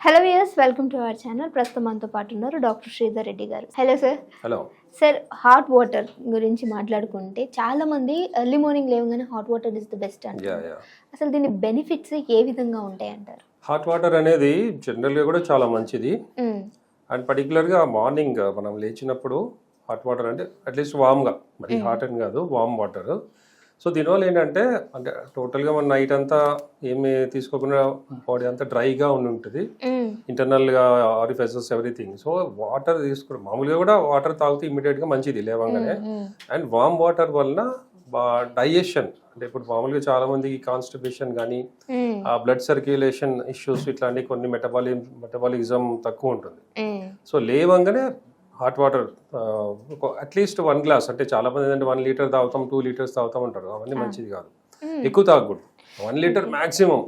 Hello viewers, welcome to our channel. ప్రస్తుతం మనతో పాటు ఉన్నారు డాక్టర్ శ్రీధర్ రెడ్డి గారు. Hello sir. Hello sir, hot water గురించి మాట్లాడుకుంటే చాలా మంది ఎర్లీ మార్నింగ్ లేవగానే hot water is the best అంటారు. అసలు దీని బెనిఫిట్స్ ఏ విధంగా ఉంటాయి అంటారు? హాట్ వాటర్ అనేది జనరల్గా కూడా చాలా మంచిది. అండ్ పర్టికులర్గా మార్నింగ్ మనం లేచినప్పుడు హాట్ వాటర్ అంటే అట్లీస్ట్ వామ్గా, మరి హాట్ అని కాదు, వామ్ వాటర్. సో దీనివల్ల ఏంటంటే అంటే టోటల్గా మన నైట్ అంతా ఏమి తీసుకోకుండా బాడీ అంతా డ్రైగా ఉండి ఉంటుంది, ఇంటర్నల్గా ఆరిఫైసెస్ ఎవ్రీథింగ్. సో వాటర్ తీసుకోవడం మామూలుగా కూడా వాటర్ తాగితే ఇమీడియట్గా మంచిది లేవగానే. అండ్ వామ్ వాటర్ వలన డైజెషన్ అంటే ఇప్పుడు మామూలుగా చాలా మందికి కాన్స్టిపేషన్ కానీ బ్లడ్ సర్క్యులేషన్ ఇష్యూస్ ఇట్లాంటి కొన్ని మెటబాలిజం తక్కువ ఉంటుంది. సో లేవంగానే హాట్ వాటర్ అట్లీస్ట్ 1 గ్లాస్, అంటే చాలా మంది ఏంటంటే 1 లీటర్ తాగుతాం, 2 లీటర్స్ తాగుతాం అంటారు. అవన్నీ మంచిది కాదు, ఎక్కువ తాగకూడదు. 1 లీటర్ మాక్సిమం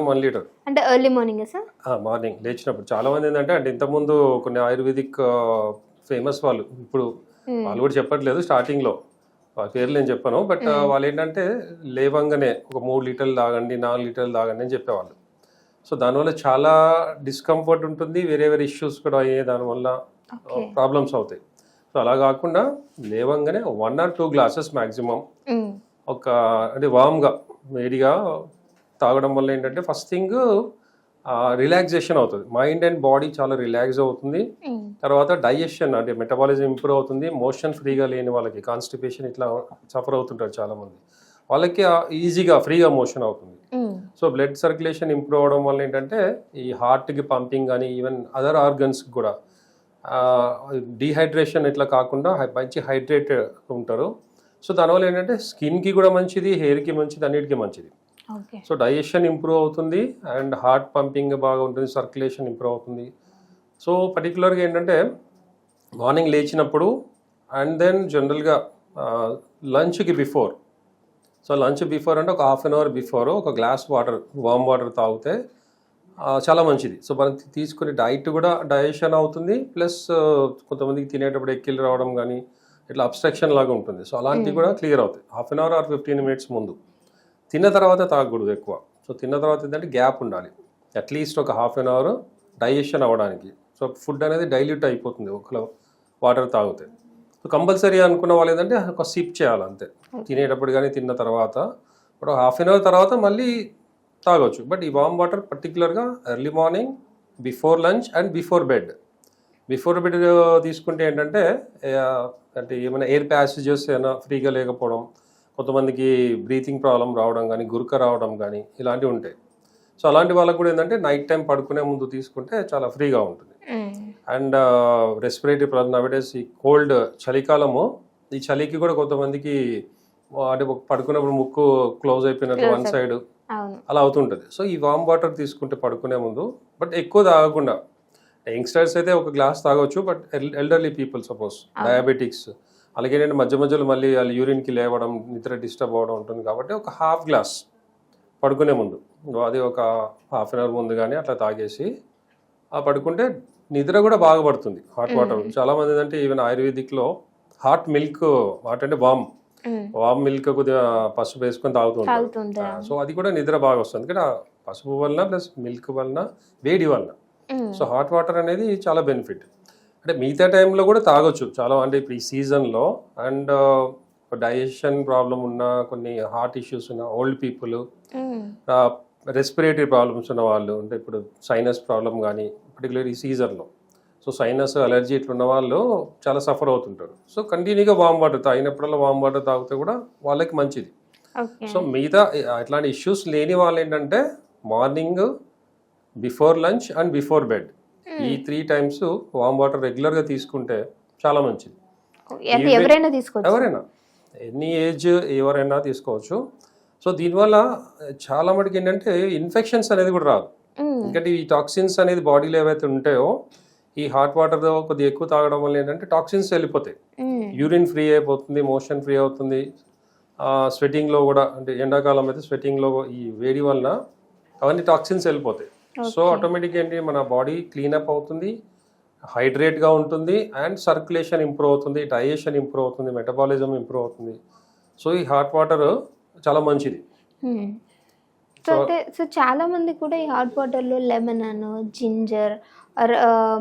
1 లీటర్ అంటే ఎర్లీ మార్నింగ్ సార్. మార్నింగ్ లేచినప్పుడు చాలా మంది ఏంటంటే అంటే ఇంతకుముందు కొన్ని ఆయుర్వేదిక్ ఫేమస్ వాళ్ళు, ఇప్పుడు వాళ్ళు కూడా చెప్పట్లేదు, స్టార్టింగ్లో వాళ్ళ పేర్లు నేను చెప్పాను, బట్ వాళ్ళు ఏంటంటే లేవంగానే ఒక 3 లీటర్లు తాగండి, 4 లీటర్లు తాగండి అని చెప్పేవాళ్ళు. సో దానివల్ల చాలా డిస్కంఫర్ట్ ఉంటుంది, వేరే వేరే ఇష్యూస్ కూడా అయ్యే దానివల్ల ప్రాబ్లమ్స్ అవుతాయి. సో అలా కాకుండా లేవంగానే 1 or 2 గ్లాసెస్ మ్యాక్సిమం ఒక అంటే వామ్గా వేడిగా తాగడం వల్ల ఏంటంటే ఫస్ట్ థింగ్ రిలాక్సేషన్ అవుతుంది, మైండ్ అండ్ బాడీ చాలా రిలాక్స్ అవుతుంది. తర్వాత డైజెషన్ అంటే మెటబాలిజం ఇంప్రూవ్ అవుతుంది. మోషన్ ఫ్రీగా లేని వాళ్ళకి, కాన్స్టిపేషన్ ఇట్లా సఫర్ అవుతుంటారు చాలా మంది, వాళ్ళకి ఈజీగా ఫ్రీగా మోషన్ అవుతుంది. సో బ్లడ్ సర్క్యులేషన్ ఇంప్రూవ్ అవడం వల్ల ఏంటంటే ఈ హార్ట్కి పంపింగ్ కానీ ఈవెన్ అదర్ ఆర్గన్స్కి కూడా డీహైడ్రేషన్ ఇట్లా కాకుండా మంచి హైడ్రేటెడ్ ఉంటారు. సో దానివల్ల ఏంటంటే స్కిన్కి కూడా మంచిది, హెయిర్కి మంచిది, అన్నిటికీ మంచిది. సో డైజెషన్ ఇంప్రూవ్ అవుతుంది అండ్ హార్ట్ పంపింగ్ బాగా ఉంటుంది, సర్క్యులేషన్ ఇంప్రూవ్ అవుతుంది. సో పర్టికులర్గా ఏంటంటే మార్నింగ్ లేచినప్పుడు అండ్ దెన్ జనరల్గా లంచ్కి బిఫోర్, సో లంచ్ బిఫోర్ అంటే ఒక 1/2 అవర్ బిఫోర్ ఒక గ్లాస్ వాటర్, వామ్ వాటర్ తాగితే చాలా మంచిది. సో మనం తీసుకునే డైట్ కూడా డైజెషన్ అవుతుంది, ప్లస్ కొంతమందికి తినేటప్పుడు ఎక్కిళ్ళు రావడం కానీ ఇట్లా అబ్స్ట్రక్షన్ లాగా ఉంటుంది. సో అలాంటివి కూడా క్లియర్ అవుతాయి 1/2 అవర్ ఆర్ 15 మినిట్స్ ముందు. తిన్న తర్వాత తాగకూడదు ఎక్కువ. సో తిన్న తర్వాత ఏంటంటే గ్యాప్ ఉండాలి, అట్లీస్ట్ ఒక 1/2 అవర్ డైజెషన్ అవ్వడానికి. సో ఫుడ్ అనేది డైల్యూట్ అయిపోతుంది ఒక వాటర్ తాగితే. సో కంపల్సరీ అనుకున్న వాళ్ళు ఏంటంటే ఒక సిప్ చేయాలి అంతే, తినేటప్పుడు కానీ తిన్న తర్వాత. ఇప్పుడు 1/2 అవర్ తర్వాత మళ్ళీ తాగొచ్చు. బట్ ఈ వామ్ వాటర్ పర్టికులర్గా early morning, before lunch and before bed. Before bed తీసుకుంటే ఏంటంటే అంటే ఏమైనా ఎయిర్ ప్యాసేజెస్ ఏమైనా ఫ్రీగా లేకపోవడం, కొంతమందికి బ్రీతింగ్ ప్రాబ్లం రావడం కానీ, గురక రావడం కానీ ఇలాంటివి ఉంటాయి. సో అలాంటి వాళ్ళకు కూడా ఏంటంటే నైట్ టైం పడుకునే ముందు తీసుకుంటే చాలా ఫ్రీగా ఉంటుంది. అండ్ రెస్పిరేటరీ ప్రాబ్లం నవేడేస్, ఈ కోల్డ్ చలికాలము, ఈ చలికి కూడా కొంతమందికి అంటే పడుకున్నప్పుడు ముక్కు క్లోజ్ అయిపోయినట్టు వన్ సైడ్ అలా అవుతుంటుంది. సో ఈ వామ్ వాటర్ తీసుకుంటే పడుకునే ముందు, బట్ ఎక్కువ తాగకుండా. యంగ్స్టర్స్ అయితే ఒక గ్లాస్ తాగొచ్చు, but elderly people suppose diabetics అలాగే మధ్య మధ్యలో మళ్ళీ వాళ్ళు యూరిన్కి లేవడం, నిద్ర డిస్టర్బ్ అవ్వడం ఉంటుంది కాబట్టి ఒక 1/2 గ్లాస్ పడుకునే ముందు, అది ఒక 1/2 అవర్ ముందు కానీ అట్లా తాగేసి పడుకుంటే నిద్ర కూడా బాగా పడుతుంది. హాట్ వాటర్ చాలా మంది ఏంటంటే ఈవెన్ ఆయుర్వేదిక్లో హాట్ మిల్క్, హాట్ అంటే వామ్ మిల్క్ కొద్దిగా పసుపు వేసుకొని తాగుతుంటారు. సో అది కూడా నిద్ర బాగా వస్తుంది, ఎందుకంటే పసుపు వలన ప్లస్ మిల్క్ వలన, వేడి వలన. సో హాట్ వాటర్ అనేది చాలా బెనిఫిట్. అంటే మిగతా టైంలో కూడా తాగొచ్చు చాలా, అంటే ఇప్పుడు ఈ సీజన్లో. అండ్ డైజెషన్ ప్రాబ్లం ఉన్న, కొన్ని హార్ట్ ఇష్యూస్ ఉన్న ఓల్డ్ పీపుల్, రెస్పిరేటరీ ప్రాబ్లమ్స్ ఉన్న వాళ్ళు, అంటే ఇప్పుడు సైనస్ ప్రాబ్లం కానీ పర్టికులర్ ఈ సీజన్లో, సో సైనస్ అలర్జీ ఇట్లున్న వాళ్ళు చాలా సఫర్ అవుతుంటారు. సో కంటిన్యూగా వామ్ వాటర్ తాగినప్పుడల్లా వామ్ వాటర్ తాగితే కూడా వాళ్ళకి మంచిది. సో మిగతా ఇట్లాంటి ఇష్యూస్ లేని వాళ్ళు ఏంటంటే morning, before lunch and before bed, ఈ 3 times వామ్ వాటర్ రెగ్యులర్గా తీసుకుంటే చాలా మంచిది. ఎవరైనా ఎనీ ఏజ్ ఎవరైనా తీసుకోవచ్చు. సో దీనివల్ల చాలా మటుకు ఏంటంటే ఇన్ఫెక్షన్స్ అనేది కూడా రాదు, ఎందుకంటే ఈ టాక్సిన్స్ అనేది బాడీలో ఏవైతే ఉంటాయో ఈ హాట్ వాటర్ కొద్దిగా ఎక్కువ తాగడం వల్ల ఏంటంటే టాక్సిన్స్ వెళ్ళిపోతాయి, యూరిన్ ఫ్రీ అయిపోతుంది, మోషన్ ఫ్రీ అవుతుంది. స్వెటింగ్లో కూడా, అంటే ఎండాకాలం అయితే స్వెటింగ్లో ఈ వేడి వలన అవన్నీ టాక్సిన్స్ వెళ్ళిపోతాయి. సో ఆటోమేటిక్గా ఏంటి మన బాడీ క్లీనప్ అవుతుంది, హైడ్రేట్గా ఉంటుంది, అండ్ సర్క్యులేషన్ ఇంప్రూవ్ అవుతుంది, డైజెషన్ ఇంప్రూవ్ అవుతుంది, మెటబాలిజం ఇంప్రూవ్ అవుతుంది. సో ఈ హాట్ వాటర్ చాలా మంచిది. సో చాలా మంది కూడా ఈ హాట్ వాటర్లో లెమన్ అను జింజర్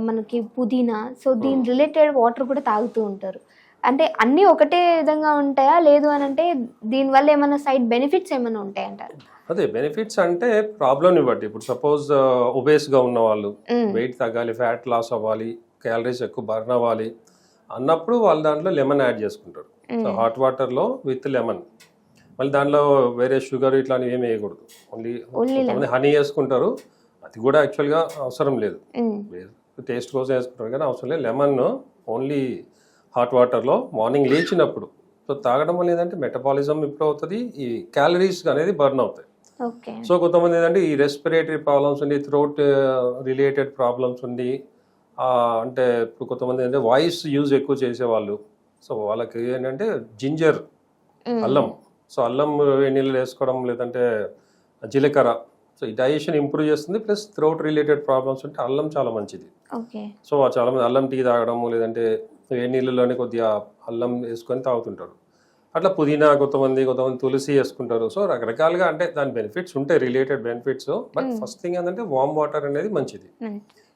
మనకి పుదీనా సో దీని రిలేటెడ్ వాటర్ కూడా తాగుతూ ఉంటారు. అంటే అన్నీ ఒకటే విధంగా ఉంటాయా లేదు అని అంటే దీనివల్ల ఏమైనా సైడ్ బెనిఫిట్స్ ఏమైనా ఉంటాయంటారు? అదే బెనిఫిట్స్ అంటే ప్రాబ్లమ్ బట్టి, ఇప్పుడు సపోజ్ ఒబేస్గా ఉన్న వాళ్ళు వెయిట్ తగ్గాలి, ఫ్యాట్ లాస్ అవ్వాలి, క్యాలరీస్ ఎక్కువ బర్న్ అవ్వాలి అన్నప్పుడు వాళ్ళు దాంట్లో లెమన్ యాడ్ చేసుకుంటారు. సో హాట్ వాటర్లో విత్ లెమన్, మళ్ళీ దాంట్లో వేరే షుగర్ ఇట్లాంటివి ఏమి వేయకూడదు, ఓన్లీ హనీ వేసుకుంటారు. అది కూడా యాక్చువల్గా అవసరం లేదు, టేస్ట్ కోసం వేసుకుంటారు కానీ అవసరం లేదు. లెమన్ ఓన్లీ హాట్ వాటర్లో మార్నింగ్ లేచినప్పుడు సో తాగడం వల్ల ఏంటంటే మెటబాలిజం ఇంప్రూవ్ అవుతుంది, ఈ క్యాలరీస్ అనేది బర్న్ అవుతాయి. సో కొంతమంది ఏంటంటే ఈ రెస్పిరేటరీ ప్రాబ్లమ్స్ ఉండి, థ్రోట్ రిలేటెడ్ ప్రాబ్లమ్స్ ఉండి, అంటే ఇప్పుడు కొంతమంది ఏంటంటే వాయిస్ యూజ్ ఎక్కువ చేసేవాళ్ళు, సో వాళ్ళకి ఏంటంటే జింజర్, అల్లం, సో అల్లం నీళ్ళు వేసుకోవడం లేదంటే జీలకర్ర, సో ఈ డైజెషన్ ఇంప్రూవ్ చేస్తుంది. ప్లస్ థ్రోట్ రిలేటెడ్ ప్రాబ్లమ్స్ ఉంటే అల్లం చాలా మంచిది. సో చాలా మంది అల్లం టీ తాగడము లేదంటే వేడి నీళ్ళలోనే కొద్దిగా అల్లం వేసుకొని తాగుతుంటారు. అట్లా పుదీనా కొంతమంది తులసి వేసుకుంటారు. సో రకరకాలుగా అంటే దాని బెనిఫిట్స్ ఉంటాయి, related benefits. But first thing ఏంటంటే వామ్ వాటర్ అనేది మంచిది.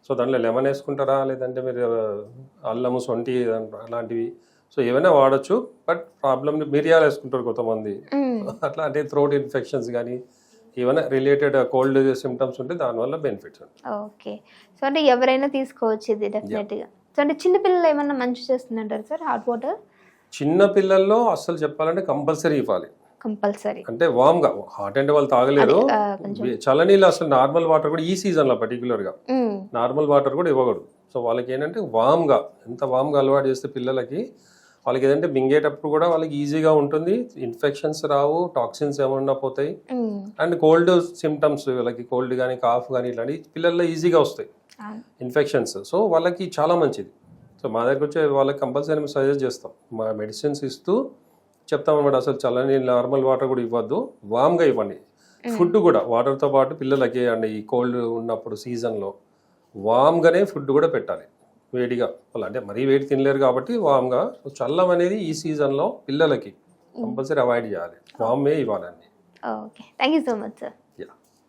సో దాంట్లో లెమన్ వేసుకుంటారా లేదంటే మీరు అల్లము సొంటి అలాంటివి సో ఏమైనా వాడచ్చు. బట్ ప్రాబ్లమ్ మిరియాలు వేసుకుంటారు కొంతమంది, అట్లా అంటే థ్రోట్ ఇన్ఫెక్షన్స్ కానీ ఏమైనా రిలేటెడ్ కోల్డ్ సిమ్టమ్స్ ఉంటే దానివల్ల బెనిఫిట్స్ ఉంటాయి. ఓకే, సో అంటే ఎవరైనా తీసుకోవచ్చు ఇది డెఫినెట్గా. సో అంటే చిన్న పిల్లలు ఏమన్నా మంచి చేస్తుందంటారు సార్ హాట్ వాటర్? చిన్న పిల్లల్లో అసలు చెప్పాలంటే కంపల్సరీ ఇవ్వాలి, కంపల్సరీ. అంటే వామ్ గా, హాట్ అంటే వాళ్ళు తాగలేరు, చల్లనీళ్ళు అసలు నార్మల్ వాటర్ కూడా ఈ సీజన్ లో పర్టికులర్ గా నార్మల్ వాటర్ కూడా ఇవ్వకూడదు. సో వాళ్ళకి ఏంటంటే వామ్ గా, ఎంత వామ్ గా అలవాటు చేస్తే పిల్లలకి వాళ్ళకి ఏదంటే మింగేటప్పుడు కూడా వాళ్ళకి ఈజీగా ఉంటుంది, ఇన్ఫెక్షన్స్ రావు, టాక్సిన్స్ ఏమన్నా పోతాయి, అండ్ కోల్డ్ సిమ్టమ్స్ వాళ్ళకి కోల్డ్ కానీ కాఫ్ కానీ ఇట్లాంటి పిల్లల్లో ఈజీగా వస్తాయి ఇన్ఫెక్షన్స్. సో వాళ్ళకి చాలా మంచిది. సో మా దగ్గర వచ్చే వాళ్ళకి కంపల్సరీ మేము సజెస్ట్ చేస్తాం, మా మెడిసిన్స్ ఇస్తూ చెప్తాం అనమాట. అసలు చల్లని నార్మల్ వాటర్ కూడా ఇవ్వద్దు, వామ్గా ఇవ్వండి. ఫుడ్ కూడా వాటర్తో పాటు పిల్లలకి అండి ఈ కోల్డ్ ఉన్నప్పుడు సీజన్లో వామ్గానే ఫుడ్ కూడా పెట్టాలి, వేడిగా. వాళ్ళు అంటే మరీ వేడి తినలేరు కాబట్టి వామ్గా. సో చల్లం అనేది ఈ సీజన్లో పిల్లలకి కంపల్సరీ అవాయిడ్ చేయాలి, వామే ఇవ్వాలండి. Okay, thank you so much sir.